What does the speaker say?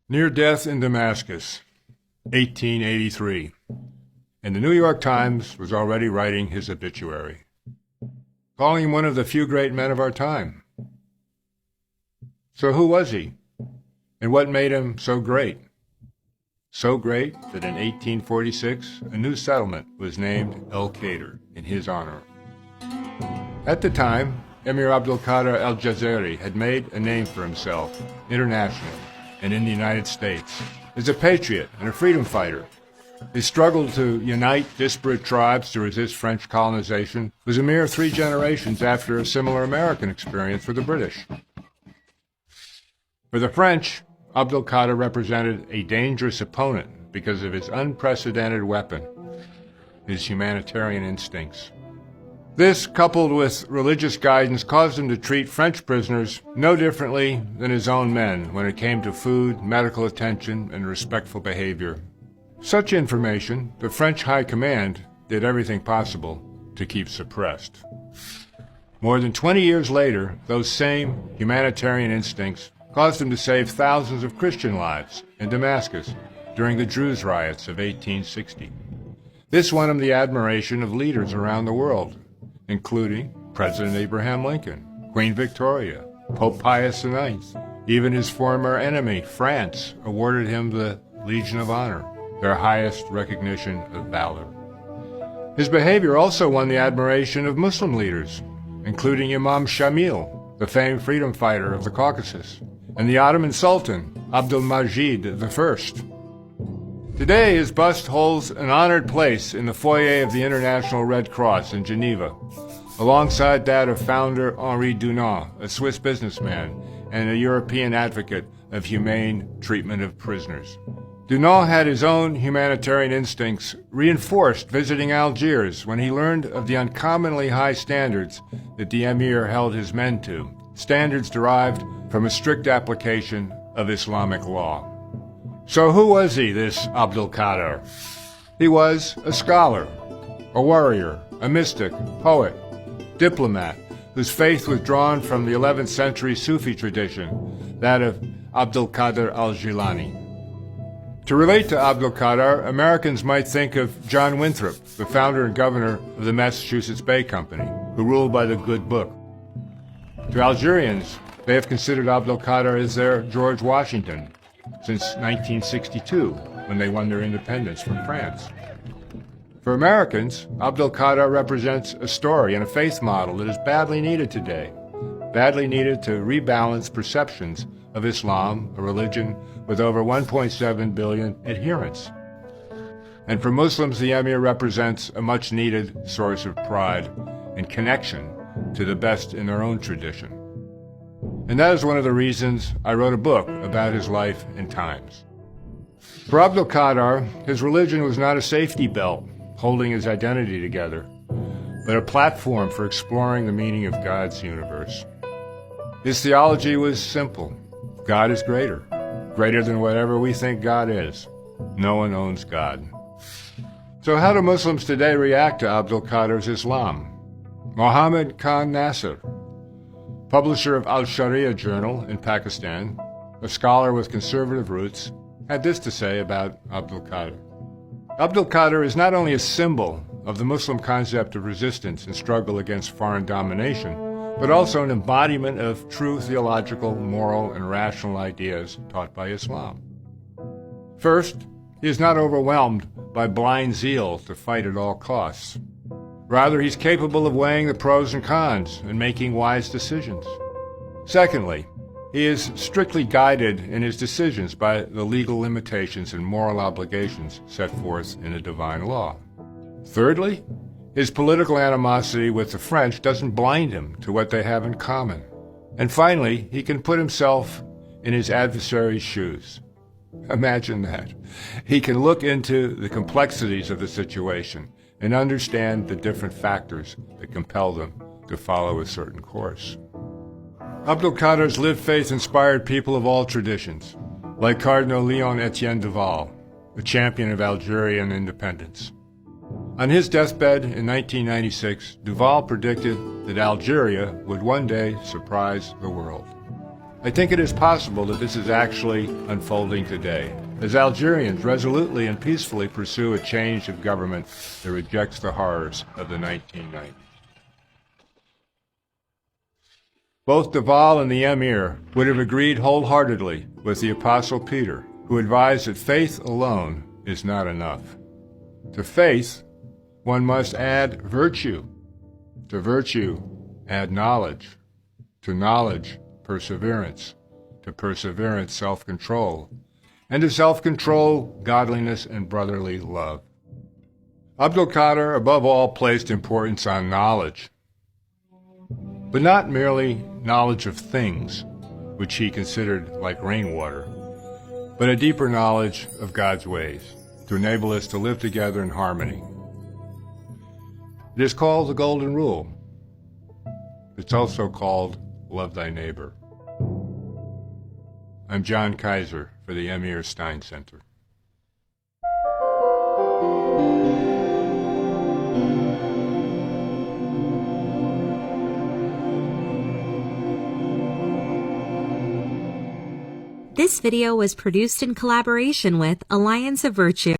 Near death in Damascus, 1883, and the New York Times was already writing his obituary, calling him one of the few great men of our time. So who was he, and what made him so great? So great that in 1846 a new settlement was named El-Qadr in his honor. At the time, Emir Abdul-Qadir al-Jazari had made a name for himself internationally and in the United States as a patriot and a freedom fighter. His struggle to unite disparate tribes to resist French colonization was a mere 3 generations after a similar American experience for the British. For the French, Abdul-Qadir represented a dangerous opponent because of his unprecedented weapon, his humanitarian instincts. This, coupled with religious guidance, caused him to treat French prisoners no differently than his own men when it came to food, medical attention, and respectful behavior. Such information, the French High Command did everything possible to keep suppressed. More than 20 years later, those same humanitarian instincts caused him to save thousands of Christian lives in Damascus during the Druze riots of 1860. This won him the admiration of leaders around the world, including President Abraham Lincoln, Queen Victoria, Pope Pius IX. Even his former enemy, France, awarded him the Legion of Honor, their highest recognition of valor. His behavior also won the admiration of Muslim leaders, including Imam Shamil, the famed freedom fighter of the Caucasus, and the Ottoman Sultan, Abdul-Majid I. Today, his bust holds an honored place in the foyer of the International Red Cross in Geneva, alongside that of founder Henri Dunant, a Swiss businessman and a European advocate of humane treatment of prisoners. Dunant had his own humanitarian instincts reinforced visiting Algiers when he learned of the uncommonly high standards that the emir held his men to, standards derived from a strict application of Islamic law. So who was he, this Abdul-Qadir? He was a scholar, a warrior, a mystic, poet, diplomat, whose faith was drawn from the 11th century Sufi tradition, that of Abdul-Qadir al-Jilani. To relate to Abdul-Qadir, Americans might think of John Winthrop, the founder and governor of the Massachusetts Bay Company, who ruled by the good book. To Algerians, they have considered Abdul-Qadir as their George Washington since 1962, when they won their independence from France. For Americans, Abdul-Qadir represents a story and a faith model that is badly needed today, badly needed to rebalance perceptions of Islam, a religion with over 1.7 billion adherents. And for Muslims, the emir represents a much-needed source of pride and connection to the best in their own tradition. And that is one of the reasons I wrote a book about his life and times. For Abdul-Qadir, his religion was not a safety belt holding his identity together, but a platform for exploring the meaning of God's universe. His theology was simple. God is greater than whatever we think God is. No one owns God. So how do Muslims today react to Abdul-Qadir's Islam? Mohammed Khan Nasser, publisher of Al-Sharia Journal in Pakistan, a scholar with conservative roots, had this to say about Abdul-Qadir. Abdul-Qadir is not only a symbol of the Muslim concept of resistance and struggle against foreign domination, but also an embodiment of true theological, moral, and rational ideas taught by Islam. First, he is not overwhelmed by blind zeal to fight at all costs. Rather, he's capable of weighing the pros and cons and making wise decisions. Secondly, he is strictly guided in his decisions by the legal limitations and moral obligations set forth in the divine law. Thirdly, his political animosity with the French doesn't blind him to what they have in common. And finally, he can put himself in his adversary's shoes. Imagine that. He can look into the complexities of the situation and understand the different factors that compel them to follow a certain course. Abdul-Qadir's lived faith inspired people of all traditions, like Cardinal Léon Etienne Duval, a champion of Algerian independence. On his deathbed in 1996, Duval predicted that Algeria would one day surprise the world. I think it is possible that this is actually unfolding today, as Algerians resolutely and peacefully pursue a change of government that rejects the horrors of the 1990s. Both Deval and the Emir would have agreed wholeheartedly with the Apostle Peter, who advised that faith alone is not enough. To faith, one must add virtue. To virtue, add knowledge. To knowledge, perseverance. To perseverance, self-control. And to self-control, godliness and brotherly love. Abdul-Qadir, above all, placed importance on knowledge, but not merely knowledge of things, which he considered like rainwater, but a deeper knowledge of God's ways to enable us to live together in harmony. It is called the Golden Rule. It's also called Love Thy Neighbor. I'm John Kaiser for the Emir Stein Center. This video was produced in collaboration with Alliance of Virtue.